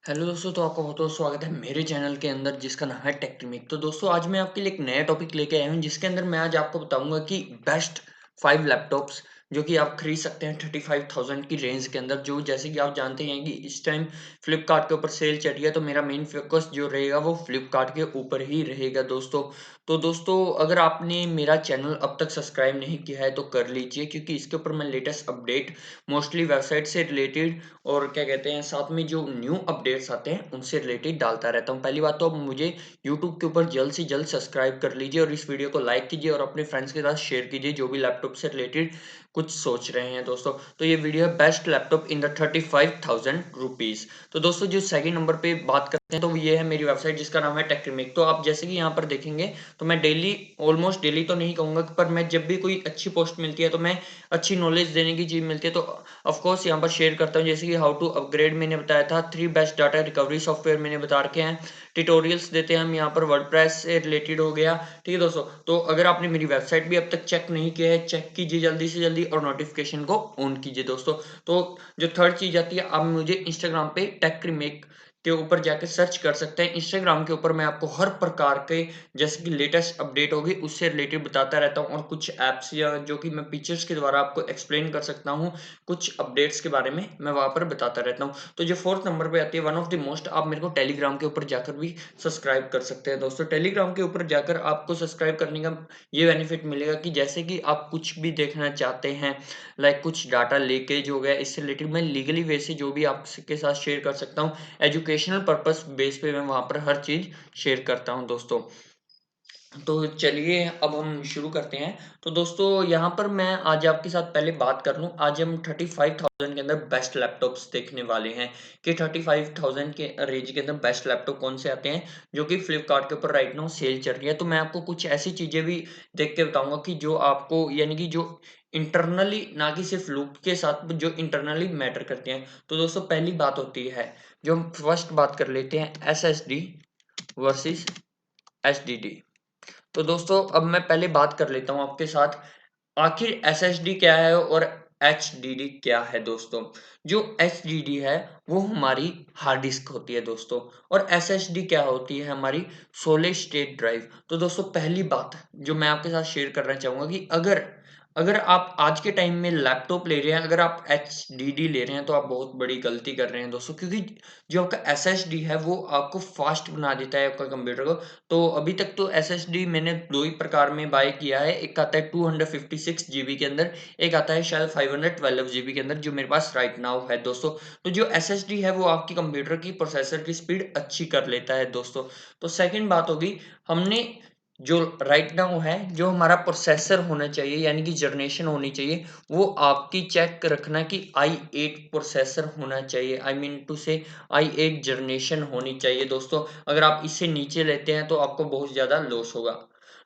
Hello दोस्तों, तो आपका बहुत-बहुत स्वागत है मेरे चैनल के अंदर जिसका नाम है टेक्ट्रिमिक। तो दोस्तों आज मैं आपके लिए एक नया टॉपिक लेके आया हूँ जिसके अंदर मैं आज आपको बताऊँगा कि बेस्ट 5 लैपटॉप्स जो कि आप खरीद सकते हैं 35,000 की रेंज के अंदर। जो जैसे कि आप जानते हैं कि इस टाइम फ्लिपकार्ट के ऊपर सेल चल रही है, तो मेरा मेन फ़ोकस जो रहेगा वो फ्लिपकार्ट के ऊपर ही रहेगा दोस्तों। तो दोस्तों अगर आपने मेरा चैनल अब तक सब्सक्राइब नहीं किया है तो कर लीजिए, क्योंकि इसके ऊपर मैं लेटेस्ट अपडेट मोस्टली वेबसाइट से रिलेटेड और क्या कहते हैं साथ में जो न्यू अपडेट्स आते हैं उनसे रिलेटेड डालता रहता हूँ। पहली बात तो आप मुझे यूट्यूब के ऊपर जल्द से जल्द सब्सक्राइब कर लीजिए और इस वीडियो को लाइक कीजिए और अपने फ्रेंड्स के साथ शेयर कीजिए जो भी लैपटॉप से रिलेटेड कुछ सोच रहे हैं दोस्तों। तो ये वीडियो है best laptop in the 35,000 rupees. तो दोस्तों जो सेकंड नंबर पे बात करते हैं तो ये है मेरी वेबसाइट जिसका नाम है टेक्ट्रिमिक। तो आप जैसे कि यहाँ पर देखेंगे तो मैं डेली, ऑलमोस्ट डेली तो नहीं कहूंगा, पर मैं जब भी कोई अच्छी पोस्ट मिलती है तो मैं अच्छी नॉलेज देने की चीज मिलती है तो ऑफ कोर्स यहाँ पर शेयर करता हूँ। जैसे कि हाउ टू अपग्रेड मैंने बताया था, 3 बेस्ट डाटा रिकवरी सॉफ्टवेयर मैंने बता रखे हैं, ट्यूटोरियल्स देते हैं हम यहाँ पर, वर्डप्रेस से रिलेटेड हो गया। ठीक है दोस्तों, तो अगर आपने मेरी वेबसाइट भी अब तक चेक नहीं किया है, चेक कीजिए जल्दी से जल्दी और नोटिफिकेशन को ऑन कीजिए दोस्तों। तो जो थर्ड चीज आती है, आप मुझे इंस्टाग्राम पे टेक्ट्रिमेक के ऊपर जाकर सर्च कर सकते हैं। इंस्टाग्राम के ऊपर मैं आपको हर प्रकार के जैसे कि लेटेस्ट अपडेट होगी उससे रिलेटेड बताता रहता हूँ और कुछ ऐप्स या जो कि मैं पिक्चर्स के द्वारा आपको एक्सप्लेन कर सकता हूँ, कुछ अपडेट्स के बारे में मैं वहाँ पर बताता रहता हूँ। तो जो फोर्थ नंबर पे आती है वन ऑफ द मोस्ट, आप मेरे को टेलीग्राम के ऊपर जाकर भी सब्सक्राइब कर सकते हैं दोस्तों। टेलीग्राम के ऊपर जाकर आपको सब्सक्राइब करने का ये बेनिफिट मिलेगा कि जैसे कि आप कुछ भी देखना चाहते हैं, लाइक कुछ डाटा लीकेज हो गया, इससे रिलेटेड मैं लीगली वे से जो भी आपके साथ शेयर कर सकता हूँ, एजुकेशनल पर्पस बेस पे मैं वहाँ पर हर चीज़ शेयर करता हूँ दोस्तों। तो चलिए अब हम शुरू करते हैं। तो दोस्तों यहाँ पर मैं आज आपके साथ पहले बात कर लूँ, आज हम 35,000 के अंदर बेस्ट लैपटॉप्स देखने वाले हैं कि 35,000 के रेंज के अंदर बेस्ट लैपटॉप कौन से आते हैं जो कि फ्लिपकार्ट के ऊपर राइट नाउ सेल चल रही है। तो मैं आपको कुछ ऐसी चीज़ें भी देख के बताऊंगा कि जो आपको, यानी कि जो इंटरनली, ना कि सिर्फ लुक के साथ, जो इंटरनली मैटर करते हैं। तो दोस्तों पहली बात होती है, जो हम फर्स्ट बात कर लेते हैं, SSD वर्सेस HDD। तो दोस्तों अब मैं पहले बात कर लेता हूँ आपके साथ, आखिर SSD क्या है और HDD क्या है दोस्तों। जो HDD है वो हमारी हार्ड डिस्क होती है दोस्तों, और SSD क्या होती है, हमारी सॉलिड स्टेट ड्राइव। तो दोस्तों पहली बात जो मैं आपके साथ शेयर करना चाहूंगा कि अगर अगर आप आज के टाइम में लैपटॉप ले रहे हैं, अगर आप HDD ले रहे हैं तो आप बहुत बड़ी गलती कर रहे हैं दोस्तों, क्योंकि जो आपका SSD है वो आपको फास्ट बना देता है आपका कंप्यूटर को। तो अभी तक तो SSD मैंने 2 ही प्रकार में बाय किया है, एक आता है 256 जीबी के अंदर, एक आता है शायद 512 जीबी के अंदर जो मेरे पास राइट नाउ है दोस्तों। तो जो SSD है वो आपकी कंप्यूटर की प्रोसेसर की स्पीड अच्छी कर लेता है दोस्तों। तो सेकंड बात होगी, हमने जो राइट नाउ है, जो हमारा प्रोसेसर होना चाहिए यानी कि जनरेशन होनी चाहिए, वो आपकी चेक रखना कि i8 प्रोसेसर होना चाहिए, आई मीन टू से i8 जनरेशन होनी चाहिए दोस्तों। अगर आप इससे नीचे लेते हैं तो आपको बहुत ज़्यादा लॉस होगा।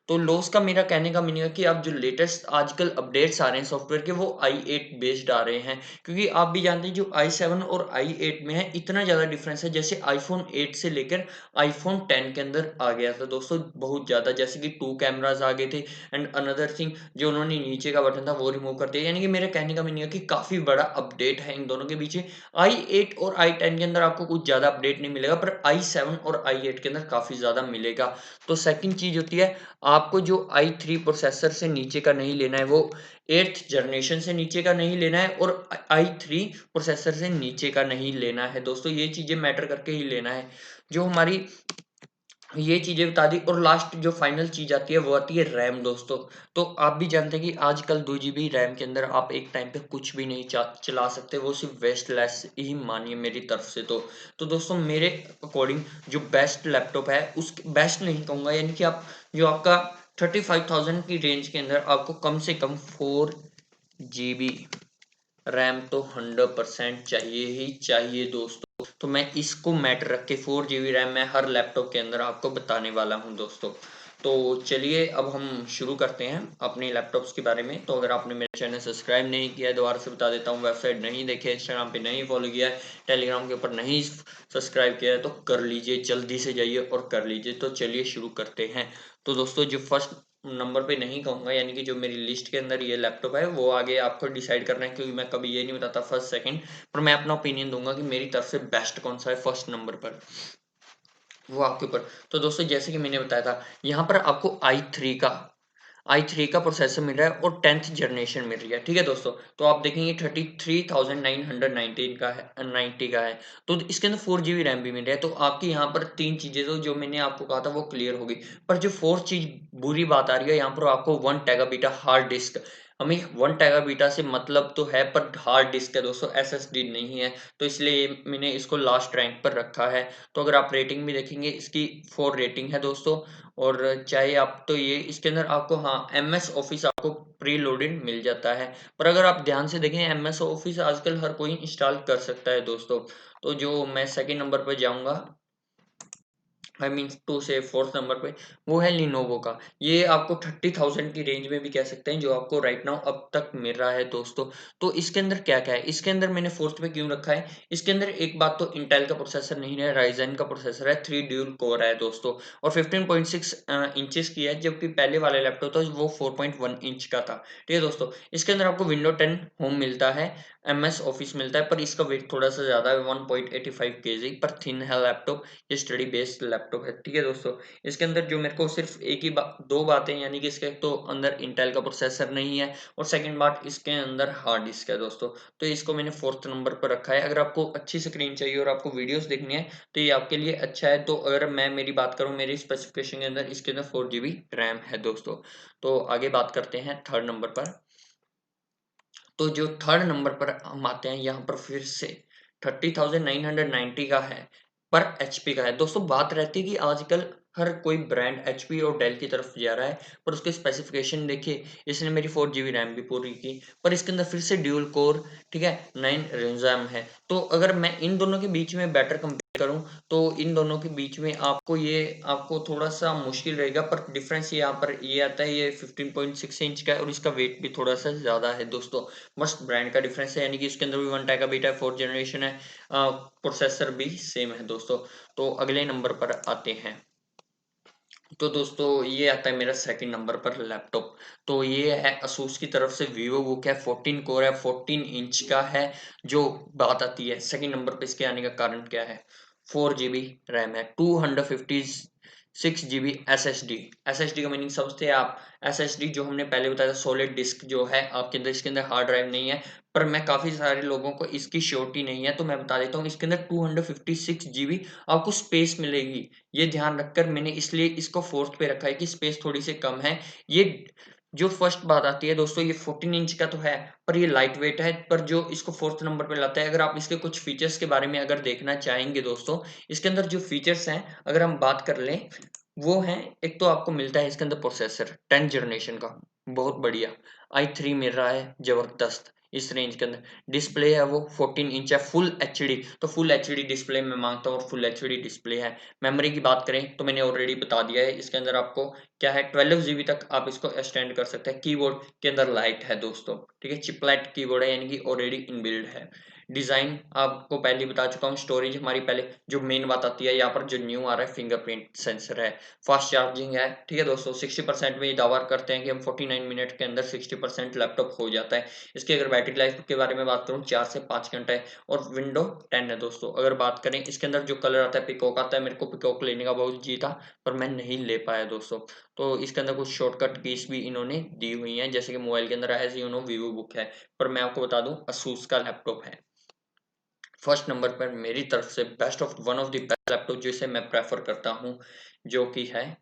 तो लॉस का मेरा कहने का मीनिंग है कि आप जो लेटेस्ट आजकल अपडेट्स आ रहे हैं सॉफ्टवेयर के, वो i8 बेस्ड आ रहे हैं, क्योंकि आप भी जानते हैं जो i7 और i8 में है इतना ज़्यादा डिफरेंस है। जैसे iPhone 8 से लेकर iPhone 10 के अंदर आ गया था दोस्तों, बहुत ज़्यादा, जैसे कि 2 कैमरास आ गए थे एंड अनदर थिंग, जो उन्होंने नीचे का बटन था वो रिमूव कर दिया। यानी कि मेरे कहने का मीनिंग है कि काफ़ी बड़ा अपडेट है इन दोनों के पीछे। i8 और i10 के अंदर आपको कुछ ज़्यादा अपडेट नहीं मिलेगा, पर i7 और i8 के अंदर काफ़ी ज़्यादा मिलेगा। तो सेकंड चीज़ होती है, आपको जो i3 प्रोसेसर से नीचे का नहीं लेना है, वो 8th जनरेशन से नीचे का नहीं लेना है, और i3 प्रोसेसर से नीचे का नहीं लेना है दोस्तों। ये चीज़ें मैटर करके ही लेना है। जो हमारी ये चीज़ें बता दी, और लास्ट जो फाइनल चीज़ आती है वो आती है रैम दोस्तों। तो आप भी जानते हैं कि आजकल 2 जीबी रैम के अंदर आप एक टाइम पे कुछ भी नहीं चला सकते, वो सिर्फ वेस्टलेस ही मानिए मेरी तरफ से। तो दोस्तों मेरे अकॉर्डिंग जो बेस्ट लैपटॉप है, उस बेस्ट नहीं कहूँगा, यानी कि आप जो आपका 35,000 की रेंज के अंदर आपको कम से कम 4 जीबी रैम तो 100% चाहिए ही चाहिए दोस्तों। तो मैं इसको मैटर रख के 4 जीबी रैम मैं हर लैपटॉप के अंदर आपको बताने वाला हूं दोस्तों। तो चलिए अब हम शुरू करते हैं अपने लैपटॉप्स के बारे में। तो अगर आपने मेरा चैनल सब्सक्राइब नहीं किया है, दोबारा से बता देता हूँ, वेबसाइट नहीं देखे, इंस्टाग्राम पे नहीं फॉलो किया है, टेलीग्राम के ऊपर नहीं सब्सक्राइब किया है, तो कर लीजिए, जल्दी से जाइए और कर लीजिए। तो चलिए शुरू करते हैं। तो दोस्तों जो फर्स्ट नंबर पे नहीं कहूँगा, यानी कि जो मेरी लिस्ट के अंदर ये लैपटॉप है वो आगे आपको डिसाइड करना है, क्योंकि मैं कभी ये नहीं बताता फर्स्ट सेकंड, पर मैं अपना ओपिनियन दूंगा कि मेरी तरफ से बेस्ट कौन सा है फर्स्ट नंबर पर, वो आपके ऊपर। तो दोस्तों जैसे कि मैंने बताया था, यहाँ पर आपको आई थ्री का प्रोसेसर मिल रहा है और 10th जनरेशन मिल रही है, ठीक है दोस्तों। तो आप देखेंगे 33,919 का है, 90 का है। तो इसके अंदर 4 GB रैम भी मिल रहा है। तो आपकी यहाँ पर तीन चीजें तो जो मैंने आपको कहा था वो क्लियर होगी। पर जो फोर्थ चीज बुरी बात आ रही है, यहाँ पर आपको 1 TB हार्ड डिस्क, हमें 1 TB से मतलब तो है, पर हार्ड डिस्क है दोस्तों, SSD नहीं है। तो इसलिए मैंने इसको लास्ट रैंक पर रखा है। तो अगर आप रेटिंग भी देखेंगे, इसकी 4 रेटिंग है दोस्तों। और चाहे आप तो ये इसके अंदर आपको, हाँ, MS ऑफिस आपको प्री लोडेड मिल जाता है। पर अगर आप ध्यान से देखें, MS ऑफिस आजकल हर कोई इंस्टॉल कर सकता है दोस्तों। तो जो मैं सेकंड नंबर पर जाऊंगा, आई मीन टू से फोर्थ नंबर पे, वो है लिनोवो का। ये आपको 30,000 की रेंज में भी कह सकते हैं, जो आपको राइट नाउ अब तक मिल रहा है दोस्तों। तो इसके अंदर क्या क्या है, इसके अंदर मैंने फोर्थ पे क्यों रखा है, इसके अंदर एक बात तो इंटेल का प्रोसेसर नहीं है, राइजन का प्रोसेसर है, 3 ड्यूल कोर है दोस्तों। और 15.6 इंचेस की है, जबकि पहले वाले लैपटॉप था वो 4.1 इंच का था, ठीक है दोस्तों। इसके अंदर आपको विंडो 10 होम मिलता है, MS ऑफिस मिलता है, पर इसका वेट थोड़ा सा ज्यादा है, 1.85 kg, पर थिन है लैपटॉप, ये स्टडी बेस्ड लैपटॉप है, ठीक है दोस्तों। इसके अंदर जो मेरे को सिर्फ एक ही दो बातें, यानी कि इसके एक तो अंदर इंटेल का प्रोसेसर नहीं है, और सेकंड बात इसके अंदर हार्ड डिस्क है दोस्तों। तो इसको मैंने फोर्थ नंबर पर रखा है। अगर आपको अच्छी स्क्रीन चाहिए और आपको वीडियोस देखनी है तो ये आपके लिए अच्छा है। तो अगर मैं मेरी बात करूं, मेरी स्पेसिफिकेशन के अंदर इसके अंदर 4 GB रैम है दोस्तों। तो आगे बात करते हैं थर्ड नंबर पर। तो जो थर्ड नंबर पर हम आते हैं, यहाँ पर फिर से 30,990 का है, पर HP का है दोस्तों। बात रहती है कि आजकल हर कोई ब्रांड HP और डेल की तरफ जा रहा है, पर उसके स्पेसिफिकेशन देखिए, इसने मेरी 4 GB रैम भी पूरी की, पर इसके अंदर फिर से ड्यूल कोर, ठीक है, 9 रेंजाम है। तो अगर मैं इन दोनों के बीच में बेटर कंपेयर करूं, तो इन दोनों के बीच में आपको थोड़ा सा मुश्किल रहेगा, पर डिफरेंस यहाँ पर ये आता है, ये 15.6 इंच का है और इसका वेट भी थोड़ा सा ज्यादा है दोस्तों। मस्त ब्रांड का डिफरेंस है, यानी कि इसके अंदर भी 1 TB है, 4th जनरेशन है, प्रोसेसर भी सेम है दोस्तों। तो अगले नंबर पर आते हैं। तो दोस्तों ये आता है मेरा सेकंड नंबर पर लैपटॉप। तो ये है asus की तरफ से vivo book है, 14 कोर है, 14 इंच का है। जो बात आती है सेकंड नंबर पे, इसके आने का कारण क्या है, 4 GB रैम है, 256 GB SSD। SSD का मीनिंग समझते हैं आप, SSD जो हमने पहले बताया था, सॉलिड डिस्क जो है आपके अंदर, इसके अंदर हार्ड ड्राइव नहीं है। पर मैं काफी सारे लोगों को इसकी श्योरिटी नहीं है, तो मैं बता देता हूँ, इसके अंदर 256 GB आपको स्पेस मिलेगी। ये ध्यान रखकर मैंने इसलिए इसको फोर्थ पे रखा है कि स्पेस थोड़ी सी कम है। ये जो फर्स्ट बात आती है दोस्तों, ये 14 इंच का तो है, पर ये लाइट वेट है। पर जो इसको फोर्थ नंबर पे लाता है, अगर आप इसके कुछ फीचर्स के बारे में अगर देखना चाहेंगे दोस्तों, इसके अंदर जो फीचर्स हैं अगर हम बात कर लें, वो है, एक तो आपको मिलता है इसके अंदर प्रोसेसर 10th जनरेशन का, बहुत बढ़िया। i3 मिल रहा है, जबरदस्त। इस रेंज के अंदर डिस्प्ले है वो 14 इंच है, फुल एचडी। तो फुल एचडी डिस्प्ले मैं मांगता हूँ, और फुल एचडी डिस्प्ले है। मेमोरी की बात करें तो मैंने ऑलरेडी बता दिया है, इसके अंदर आपको क्या है, 12 GB तक आप इसको एक्सटेंड कर सकते हैं। कीबोर्ड के अंदर लाइट है दोस्तों, ठीक है, चिपलाइट कीबोर्ड है, यानी कि ऑलरेडी इनबिल्ड है। डिजाइन आपको पहले ही बता चुका हूँ। स्टोरेज हमारी पहले, जो मेन बात आती है यहाँ पर, जो न्यू आ रहा है, फिंगरप्रिंट सेंसर है। फास्ट चार्जिंग है, ठीक है दोस्तों, 60% में ये दावा करते हैं कि हम 49 मिनट के अंदर 60% लैपटॉप हो जाता है। इसकी अगर बैटरी लाइफ के बारे में बात करूँ, 4 से 5 घंटा है, और विंडो 10 है दोस्तों। अगर बात करें इसके अंदर जो कलर आता है, पिकॉक आता है, मेरे को पिकॉक लेने का बहुत जी था, पर मैं नहीं ले पाया दोस्तों। तो इसके अंदर कुछ शॉर्टकट कीज भी इन्होंने दी हुई हैं, जैसे कि मोबाइल के अंदर as you know Vivo book है, पर मैं आपको बता दूं asus का लैपटॉप है। फर्स्ट नंबर पर मेरी तरफ से best of one of the best laptop जिसे मैं प्रेफर करता हूं, जो कि है,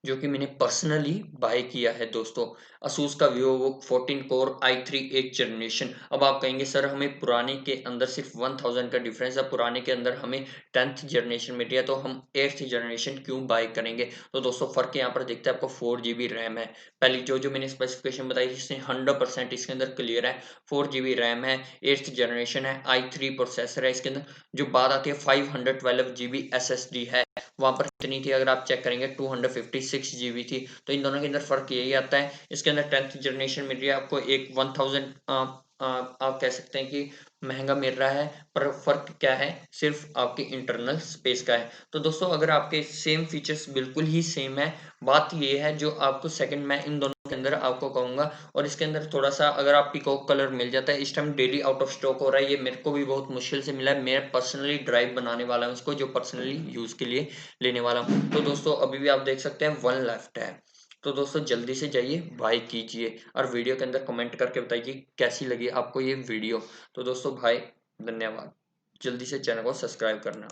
जो कि मैंने पर्सनली बाय किया है दोस्तों, asus का vivobook 14 core i3 8th generation. अब आप कहेंगे सर हमें पुराने के अंदर सिर्फ 1000 का डिफरेंस है, पुराने के अंदर हमें 10th जनरेशन मिल रही है, तो हम 8th जनरेशन क्यों बाय करेंगे। तो दोस्तों फर्क यहाँ पर दिखता है आपको, 4 GB रैम है। पहली जो मैंने स्पेसिफिकेशन बताई, इससे 100% इसके अंदर क्लियर है। 4 GB रैम है, 8th जनरेशन है, i3 प्रोसेसर है इसके अंदर। जो बात आती है 512 GB SSD है, वहां पर कितनी थी अगर आप चेक करेंगे, 256 GB थी। तो इन दोनों के अंदर फर्क यही आता है। इसके अंदर 10th जनरेशन मिल रही है आपको, एक 1000 आप कह सकते हैं कि महँगा मिल रहा है, पर फ़र्क क्या है? सिर्फ़ आपके इंटरनल स्पेस का है। तो दोस्तों अगर आपके सेम फीचर्स बिल्कुल ही सेम है, बात ये है जो आपको सेकंड मैं इन दोनों के अंदर आपको कहूँगा और इसके अंदर थोड़ा-सा अगर आप पीकॉक कलर मिल जाता है, इस time daily out of stock हो रहा है, ये मेरे को भी बहुत मुश्किल से मिला है। मैं पर्सनली ड्राइव बनाने वाला हूँ इसको, जो पर्सनली यूज़ के लिए लेने वाला हूँ। तो दोस्तों अभी भी आप देख सकते हैं 1 लेफ्ट है। तो दोस्तों जल्दी से जाइए बाय कीजिए और वीडियो के अंदर कमेंट करके बताइए कैसी लगी आपको ये वीडियो। तो दोस्तों भाई धन्यवाद। जल्दी से चैनल को सब्सक्राइब करना।